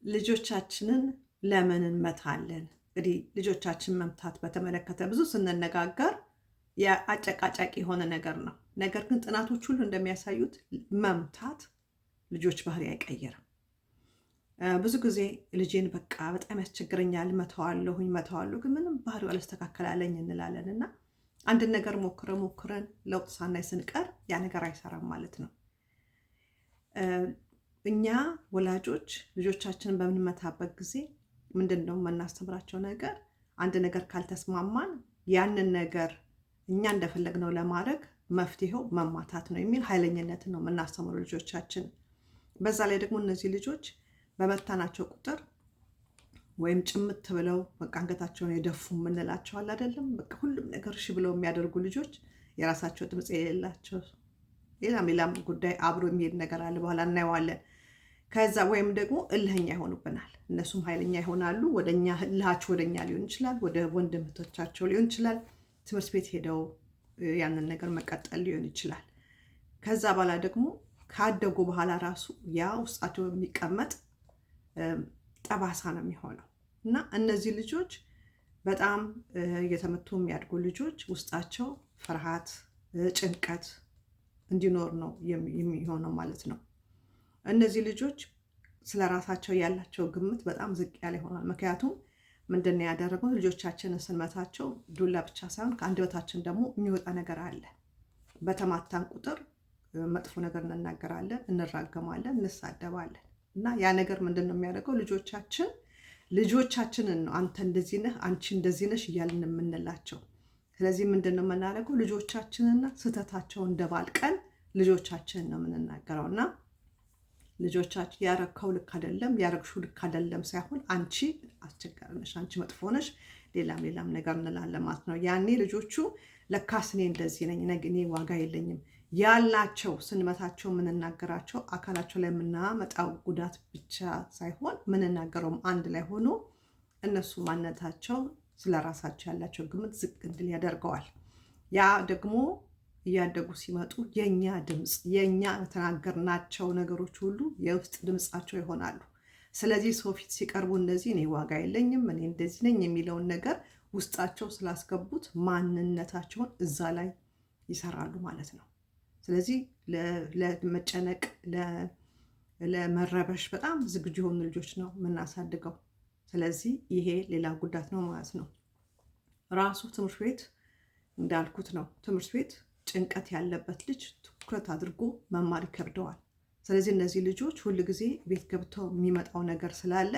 ልጆቻችንን ለምን እንመታለን? እንግዲህ ልጆቻችን መምታት በተመለከተ ብዙ ስንነጋገር የአጨቃጫቂ የሆነ ነገር ነው። ነገር ግን ጥናቶች ሁሉ እንደሚያሳዩት መምታት ልጆች ባህሪ አይቀይርም። ብዙ ጊዜ ልጄን በቃ በጣም ያስቸግረኛል፣ መተዋለሁ ግን ምንም ባህሪው አልስተካከላለኝ እንላለን እና አንድን ነገር ሞክረን ለውጥ ሳናይ ስንቀር ያ ነገር አይሰራም ማለት ነው። እኛ ወላጆች ልጆቻችንን በምንመታበት ጊዜ ምንድን ነው የምናስተምራቸው ነገር? አንድ ነገር ካልተስማማን ያንን ነገር እኛ እንደፈለግነው ለማድረግ መፍትሄው መማታት ነው የሚል ኃይለኝነትን ነው የምናስተምሩ ልጆቻችን። በዛ ላይ ደግሞ እነዚህ ልጆች በመታናቸው ቁጥር ወይም ጭምት ብለው በቃ አንገታቸውን የደፉ የምንላቸዋል አይደለም። በቃ ሁሉም ነገር እሺ ብለው የሚያደርጉ ልጆች፣ የራሳቸው ድምፅ የሌላቸው ሌላም ጉዳይ አብሮ የሚሄድ ነገር አለ፣ በኋላ እናየዋለን። ከዛ ወይም ደግሞ እልህኛ ይሆኑብናል። እነሱም ኃይለኛ ይሆናሉ። ወደኛ እልሃቸው ወደኛ ሊሆን ይችላል፣ ወደ ወንድም እህቶቻቸው ሊሆን ይችላል። ትምህርት ቤት ሄደው ያንን ነገር መቀጠል ሊሆን ይችላል። ከዛ በኋላ ደግሞ ካደጉ በኋላ ራሱ ያ ውስጣቸው የሚቀመጥ ጠባሳ ነው የሚሆነው እና እነዚህ ልጆች በጣም እየተመቱ የሚያድጉ ልጆች ውስጣቸው ፍርሃት፣ ጭንቀት እንዲኖር ነው የሚሆነው ማለት ነው። እነዚህ ልጆች ስለ ራሳቸው ያላቸው ግምት በጣም ዝቅ ያለ ይሆናል። ምክንያቱም ምንድን ነው ያደረገው? ልጆቻችንን ስንመታቸው ዱላ ብቻ ሳይሆን ከአንደበታችን ደግሞ የሚወጣ ነገር አለ። በተማታን ቁጥር መጥፎ ነገር እንናገራለን፣ እንራገማለን፣ እንሳደባለን እና ያ ነገር ምንድን ነው የሚያደርገው? ልጆቻችንን ነው አንተ እንደዚህ ነህ፣ አንቺ እንደዚህ ነሽ እያልን የምንላቸው። ስለዚህ ምንድን ነው የምናደርገው? ልጆቻችንና ስህተታቸውን ደባልቀን ልጆቻችንን ነው የምንናገረው እና ልጆቻችን ያረከው ልክ አይደለም፣ ያረግሹ ልክ አይደለም ሳይሆን አንቺ አስቸጋሪ ነሽ፣ አንቺ መጥፎ ነሽ፣ ሌላም ነገር እንላለን ማለት ነው። ያኔ ልጆቹ ለካስ እኔ እንደዚህ ነኝ፣ እኔ ዋጋ የለኝም ያላቸው ስንመታቸው የምንናገራቸው አካላቸው ላይ የምናመጣው ጉዳት ብቻ ሳይሆን የምንናገረውም አንድ ላይ ሆኖ እነሱ ማንነታቸው ስለ ራሳቸው ያላቸው ግምት ዝቅ እንድል ያደርገዋል። ያ ደግሞ እያደጉ ሲመጡ የኛ ድምፅ የኛ የተናገርናቸው ነገሮች ሁሉ የውስጥ ድምፃቸው ይሆናሉ። ስለዚህ ሰው ፊት ሲቀርቡ እነዚህ እኔ ዋጋ የለኝም፣ እኔ እንደዚህ ነኝ የሚለውን ነገር ውስጣቸው ስላስገቡት ማንነታቸውን እዛ ላይ ይሰራሉ ማለት ነው። ስለዚህ ለመጨነቅ ለመረበሽ በጣም ዝግጁ የሆኑ ልጆች ነው የምናሳድገው። ስለዚህ ይሄ ሌላ ጉዳት ነው ማለት ነው። ራሱ ትምህርት ቤት እንዳልኩት ነው። ትምህርት ቤት ጭንቀት ያለበት ልጅ ትኩረት አድርጎ መማር ይከብደዋል። ስለዚህ እነዚህ ልጆች ሁል ጊዜ ቤት ገብተው የሚመጣው ነገር ስላለ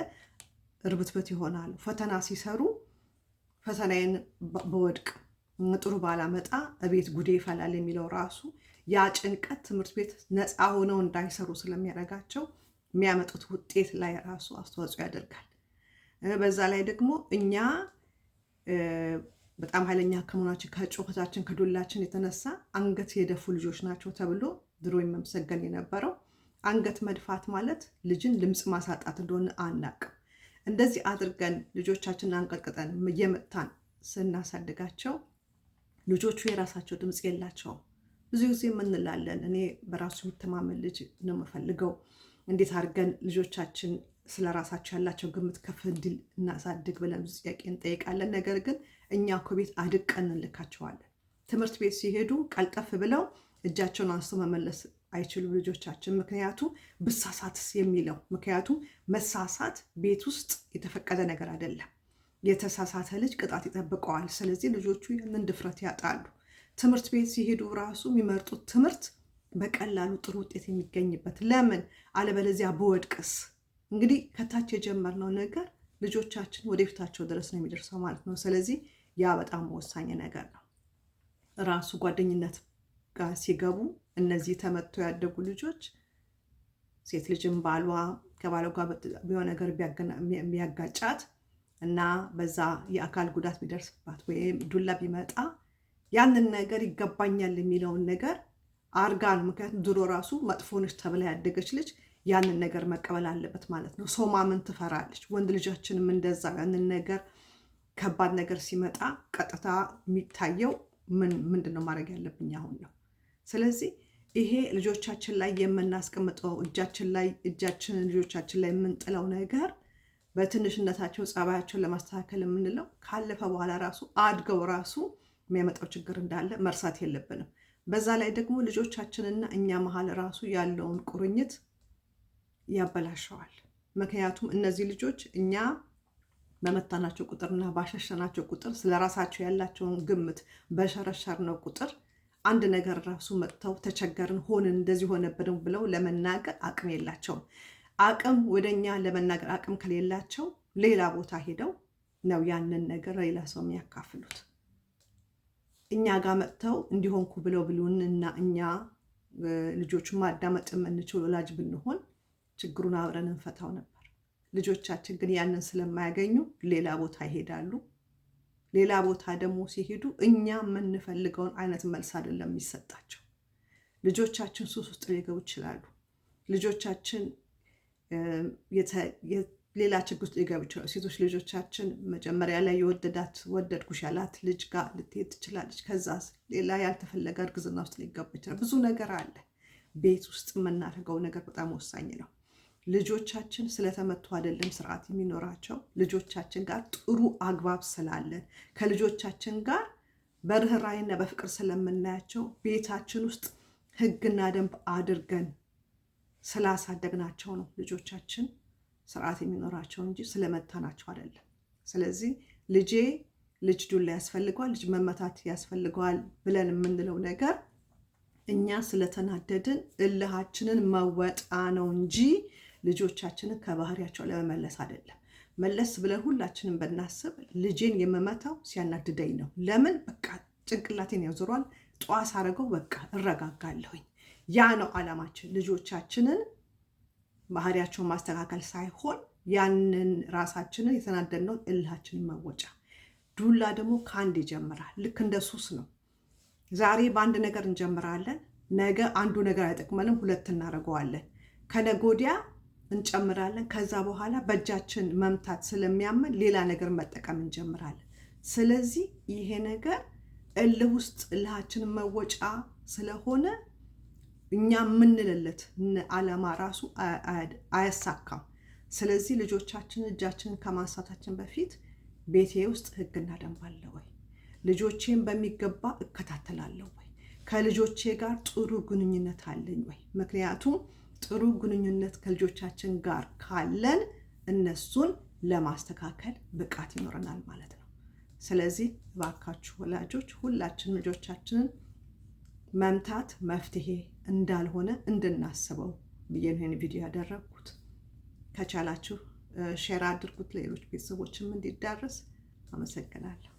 እርብትበት ይሆናሉ። ፈተና ሲሰሩ ፈተናዬን በወድቅ ጥሩ ባላመጣ እቤት ጉዴ ይፈላል የሚለው ራሱ ያ ጭንቀት ትምህርት ቤት ነፃ ሆነው እንዳይሰሩ ስለሚያደርጋቸው የሚያመጡት ውጤት ላይ ራሱ አስተዋጽኦ ያደርጋል። በዛ ላይ ደግሞ እኛ በጣም ኃይለኛ ከመሆናችን ከጩኸታችን ከዱላችን የተነሳ አንገት የደፉ ልጆች ናቸው ተብሎ ድሮ መመሰገን የነበረው አንገት መድፋት ማለት ልጅን ድምፅ ማሳጣት እንደሆነ አናቅም። እንደዚህ አድርገን ልጆቻችንን አንቀጥቅጠን እየመታን ስናሳድጋቸው ልጆቹ የራሳቸው ድምፅ የላቸውም። ብዙ ጊዜ የምንላለን እኔ በራሱ የሚተማመን ልጅ ነው የምፈልገው፣ እንዴት አድርገን ልጆቻችን ስለ ራሳቸው ያላቸው ግምት ከፍ እንዲል እናሳድግ ብለን ብዙ ጥያቄ እንጠይቃለን። ነገር ግን እኛ እኮ ቤት አድቀን እንልካቸዋለን። ትምህርት ቤት ሲሄዱ ቀልጠፍ ብለው እጃቸውን አንስተው መመለስ አይችሉም ልጆቻችን። ምክንያቱም ብሳሳትስ የሚለው ምክንያቱም መሳሳት ቤት ውስጥ የተፈቀደ ነገር አይደለም። የተሳሳተ ልጅ ቅጣት ይጠብቀዋል። ስለዚህ ልጆቹ ያንን ድፍረት ያጣሉ። ትምህርት ቤት ሲሄዱ ራሱ የሚመርጡት ትምህርት በቀላሉ ጥሩ ውጤት የሚገኝበት ለምን አለበለዚያ በወድቅስ? እንግዲህ ከታች የጀመርነው ነገር ልጆቻችን ወደፊታቸው ድረስ ነው የሚደርሰው ማለት ነው። ስለዚህ ያ በጣም ወሳኝ ነገር ነው። ራሱ ጓደኝነት ጋር ሲገቡ እነዚህ ተመቶ ያደጉ ልጆች ሴት ልጅም ከባሏ ጋር ቢሆን ነገር ቢያጋጫት እና በዛ የአካል ጉዳት ቢደርስባት ወይም ዱላ ቢመጣ ያንን ነገር ይገባኛል የሚለውን ነገር አርጋ ነው። ምክንያቱም ድሮ ራሱ መጥፎ ነች ተብላ ያደገች ልጅ ያንን ነገር መቀበል አለበት ማለት ነው። ሰው ማመን ትፈራለች። ወንድ ልጃችንም እንደዛ ያንን ነገር ከባድ ነገር ሲመጣ ቀጥታ የሚታየው ምንድን ነው ማድረግ ያለብኝ አሁን ነው። ስለዚህ ይሄ ልጆቻችን ላይ የምናስቀምጠው እጃችንን ልጆቻችን ላይ የምንጥለው ነገር በትንሽነታቸው ጸባያቸውን ለማስተካከል የምንለው ካለፈ በኋላ ራሱ አድገው ራሱ የሚያመጣው ችግር እንዳለ መርሳት የለብንም። በዛ ላይ ደግሞ ልጆቻችንና እኛ መሀል ራሱ ያለውን ቁርኝት ያበላሸዋል። ምክንያቱም እነዚህ ልጆች እኛ በመታናቸው ቁጥርና ባሸሸናቸው ቁጥር ስለራሳቸው ያላቸውን ግምት በሸረሸርነው ቁጥር አንድ ነገር ራሱ መጥተው ተቸገርን፣ ሆንን፣ እንደዚህ ሆነብን ብለው ለመናገር አቅም የላቸውም። አቅም ወደኛ ለመናገር አቅም ከሌላቸው ሌላ ቦታ ሄደው ነው ያንን ነገር ሌላ ሰው የሚያካፍሉት። እኛ ጋር መጥተው እንዲሆንኩ ብለው ብሉን እና እኛ ልጆቹን ማዳመጥ የምንችል ወላጅ ብንሆን ችግሩን አብረን እንፈታው ነበር። ልጆቻችን ግን ያንን ስለማያገኙ ሌላ ቦታ ይሄዳሉ። ሌላ ቦታ ደግሞ ሲሄዱ እኛ የምንፈልገውን አይነት መልስ አይደለም የሚሰጣቸው። ልጆቻችን ሱስ ውስጥ ሊገቡ ይችላሉ። ልጆቻችን ሌላ ችግር ውስጥ ሊገቡ ይችላሉ። ሴቶች ልጆቻችን መጀመሪያ ላይ ወደድኩሽ ያላት ልጅ ጋር ልትሄድ ትችላለች። ከዛ ሌላ ያልተፈለገ እርግዝና ውስጥ ሊገባ ይችላል። ብዙ ነገር አለ። ቤት ውስጥ የምናደርገው ነገር በጣም ወሳኝ ነው። ልጆቻችን ስለተመቱ አይደለም ስርዓት የሚኖራቸው። ልጆቻችን ጋር ጥሩ አግባብ ስላለን ከልጆቻችን ጋር በርህራሄና በፍቅር ስለምናያቸው ቤታችን ውስጥ ሕግና ደንብ አድርገን ስላሳደግናቸው ነው ልጆቻችን ስርዓት የሚኖራቸው እንጂ ስለመታናቸው አይደለም። ስለዚህ ልጅ ዱላ ያስፈልገዋል፣ ልጅ መመታት ያስፈልገዋል ብለን የምንለው ነገር እኛ ስለተናደድን እልሃችንን መወጣ ነው እንጂ ልጆቻችንን ከባህሪያቸው ለመመለስ አይደለም። መለስ ብለን ሁላችንም ብናስብ ልጄን የምመታው ሲያናድደኝ ነው። ለምን? በቃ ጭንቅላቴን ያዞሯል። ጠዋት አረገው በቃ እረጋጋለሁኝ። ያ ነው ዓላማችን። ልጆቻችንን ባህሪያቸውን ማስተካከል ሳይሆን ያንን ራሳችንን የተናደድነው እልሃችንን መወጫ። ዱላ ደግሞ ከአንድ ይጀምራል። ልክ እንደ ሱስ ነው። ዛሬ በአንድ ነገር እንጀምራለን፣ ነገ አንዱ ነገር አይጠቅመንም፣ ሁለት እናደርገዋለን፣ ከነገ ወዲያ እንጨምራለን። ከዛ በኋላ በእጃችን መምታት ስለሚያመን ሌላ ነገር መጠቀም እንጀምራለን። ስለዚህ ይሄ ነገር እልህ ውስጥ እልሃችንን መወጫ ስለሆነ እኛ የምንልለት ዓላማ ራሱ አያሳካም። ስለዚህ ልጆቻችን እጃችንን ከማንሳታችን በፊት ቤቴ ውስጥ ሕግና ደንብ አለ ወይ? ልጆቼን በሚገባ እከታተላለሁ ወይ? ከልጆቼ ጋር ጥሩ ግንኙነት አለኝ ወይ? ምክንያቱም ጥሩ ግንኙነት ከልጆቻችን ጋር ካለን እነሱን ለማስተካከል ብቃት ይኖረናል ማለት ነው። ስለዚህ እባካችሁ ወላጆች ሁላችንም ልጆቻችንን መምታት መፍትሄ እንዳልሆነ እንድናስበው ብዬ ነው ይህን ቪዲዮ ያደረግኩት። ከቻላችሁ ሼር አድርጉት፣ ሌሎች ቤተሰቦችም እንዲዳረስ። አመሰግናለሁ።